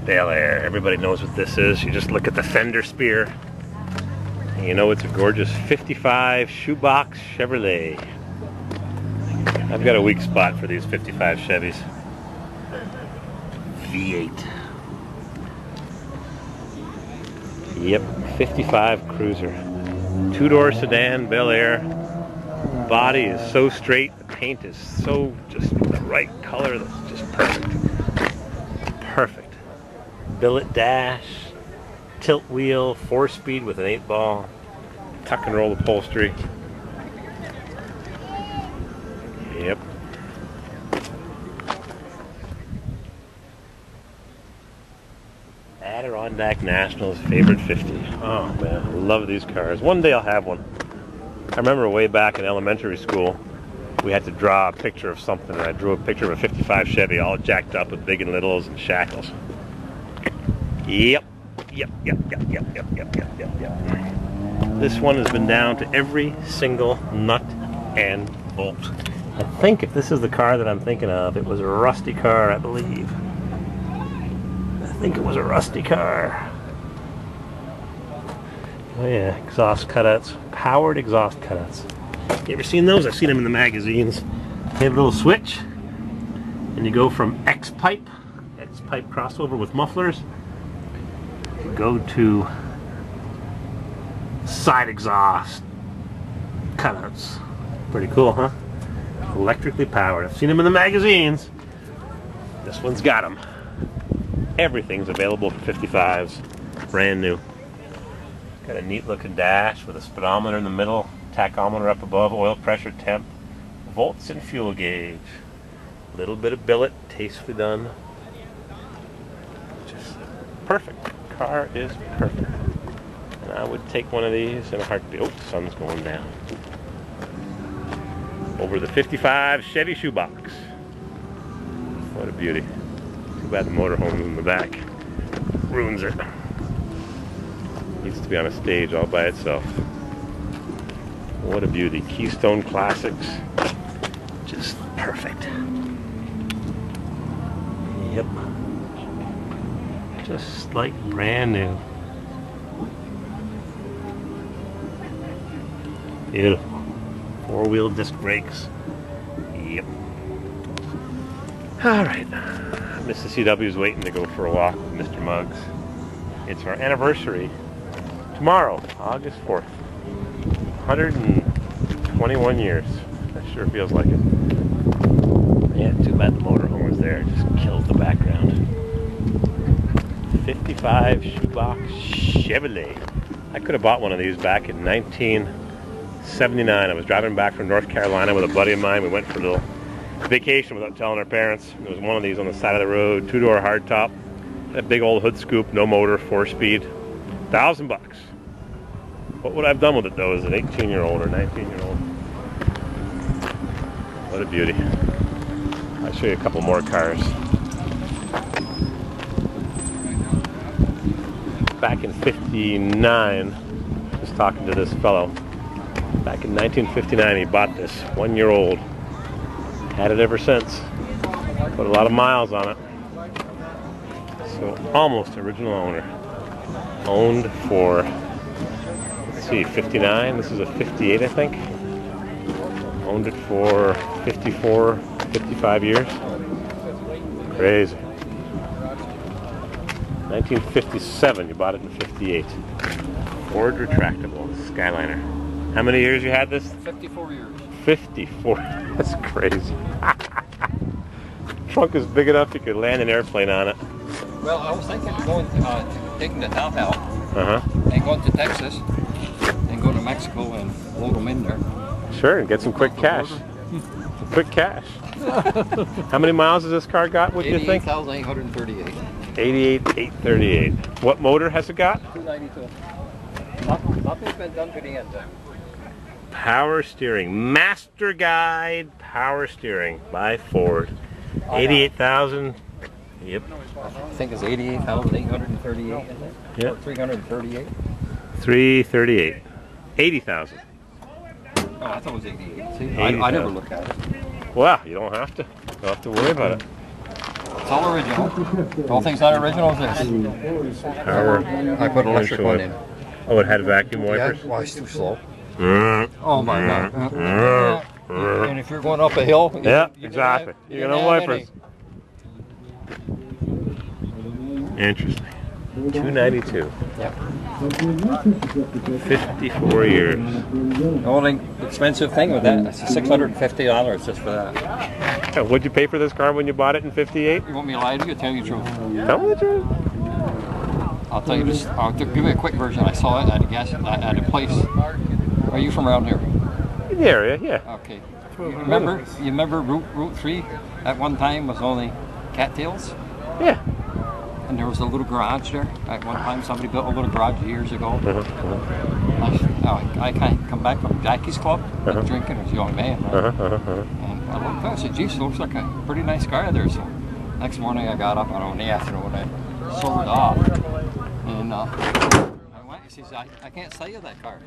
BelAir. Everybody knows what this is. You just look at the fender spear and you know it's a gorgeous 55 ShoeBox Chevrolet. I've got a weak spot for these 55 Chevys. V8. Yep, 55 Cruiser. Two-door sedan, BelAir. Body is so straight, the paint is so just the right color, that's just perfect. Perfect. Billet dash, tilt wheel, 4-speed with an 8-ball, tuck and roll upholstery. Yep. Adirondack National's favorite 50. Oh man, I love these cars. One day I'll have one. I remember way back in elementary school, we had to draw a picture of something, and I drew a picture of a 55 Chevy, all jacked up with big and littles and shackles. Yep. This one has been down to every single nut and bolt. I think if this is the car that I'm thinking of, it was a rusty car, I believe. I think it was a rusty car. Oh yeah, exhaust cutouts, powered exhaust cutouts. You ever seen those? I've seen them in the magazines. They have a little switch, and you go from X-pipe crossover with mufflers, you go to side exhaust cutouts. Pretty cool, huh? Electrically powered. I've seen them in the magazines. This one's got them. Everything's available for 55s, brand new. Got a neat looking dash with a speedometer in the middle, tachometer up above, oil pressure, temp, volts and fuel gauge. A little bit of billet, tastefully done. Just perfect. Car is perfect. And I would take one of these in a heartbeat. Oh, the sun's going down. Over the 55 Chevy ShoeBox. What a beauty. Too bad the motorhome's in the back. Ruins it. Needs to be on a stage all by itself. What a beauty. Keystone Classics. Just perfect. Yep. Just like brand new. Beautiful. 4-wheel disc brakes. Yep. Alright. Mr. CW's waiting to go for a walk with Mr. Muggs. It's our anniversary. Tomorrow, August 4th. 121 years. That sure feels like it. Yeah, too bad the motorhome was there. It just kills the background. 55 ShoeBox Chevrolet. I could have bought one of these back in 1979. I was driving back from North Carolina with a buddy of mine. We went for a little vacation without telling our parents. There was one of these on the side of the road, 2-door hardtop. A big old hood scoop, no motor, 4-speed. $1,000. What would I have done with it though as an 18-year-old or 19-year-old? What a beauty. I'll show you a couple more cars. Back in 59, just talking to this fellow. Back in 1959 he bought this, 1-year-old. Had it ever since. Put a lot of miles on it. So almost original owner. Owned for, let's see, 59. This is a 58, I think. Owned it for 54, 55 years. Crazy. 1957, you bought it in 58. Ford retractable, SkyLiner. How many years you had this? 54 years. 54, that's crazy. Trunk is big enough you could land an airplane on it. Well, I was thinking of going, taking the top out and going to Texas and going to Mexico and load them in there. Sure, and get some quick cash. Some quick cash. How many miles has this car got, would you think? 88,838. 88,838. What motor has it got? 292. Nothing's been done to the end. Power steering. Master Guide power steering by Ford. 88,000. Yep. I think it's 88,838, isn't it? Yep. Or 338. 338. 80,000. Oh, I thought it was 88. See, I never looked at it. Well, you don't have to. You don't have to worry about it. It's all original. The whole thing's not original as this. Power. I put an electric one in. Oh, it had vacuum wipers? Yeah, why it's too slow. Oh my God. And if you're going up a hill, yeah, exactly. You're gonna have wipers. Interesting. 292. Yep. 54 years. The only expensive thing with that is $650 just for that. What'd you pay for this car when you bought it in '58? You want me to lie to you or tell you the truth? Tell me the truth. I'll tell you this. I'll give you a quick version. I saw it at a place. Are you from around here? In the area, yeah. Okay. You remember Route 3 at one time was only cattails? Yeah. And there was a little garage there. At one time, somebody built a little garage years ago. I kind of come back from Jackie's Club, drinking as a young man. Right? And I looked up, I said, geez, it looks like a pretty nice car there. So next morning I got up, in the afternoon, I sobered off. And I went, he says, I can't sell you that car.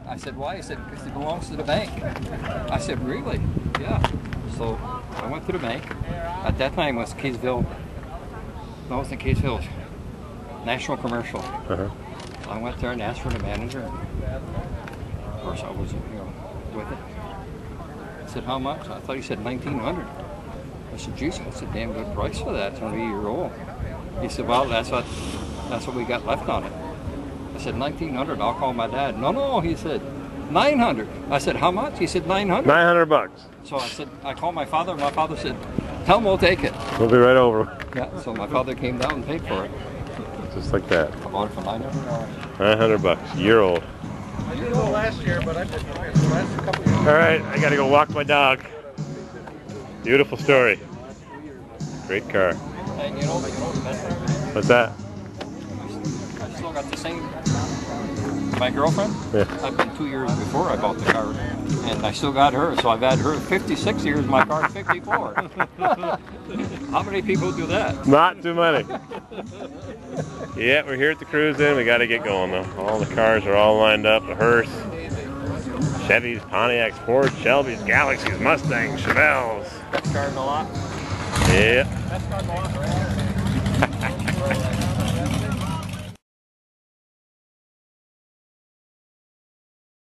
I said, why? He said, because it belongs to the bank. I said, really? Yeah. So I went to the bank. At that time it was Kaysville. No, it wasn't Kaysville. National Commercial. So I went there and asked for the manager. Of course, I was, with it. I said, how much? I thought he said $1,900. I said, geez, that's a damn good price for that. It's only a year old. He said, well, that's what we got left on it. I said, $1,900. I'll call my dad. No, he said, $900. I said, how much? He said, $900. $900. So I said, I called my father. My father said, tell him we'll take it. We'll be right over. Yeah. So my father came down and paid for it. Just like that. I bought it for $900. $900. Year old. I didn't go last year, but I did the last couple of years. All right, I gotta go walk my dog. Beautiful story. Great car. And you know the best part? What's that? I still got the same. My girlfriend? Yeah. I've been 2 years before I bought the car. And I still got her, so I've had her 56 years, my car's 54. How many people do that? Not too many. Yeah, we're here at the cruise in. We got to get going though. All the cars are all lined up. The hearse, Chevys, Pontiacs, Fords, Shelbys, Galaxies, Mustangs, Chevelles. Best car in the lot? Yeah. Best car in the lot, right?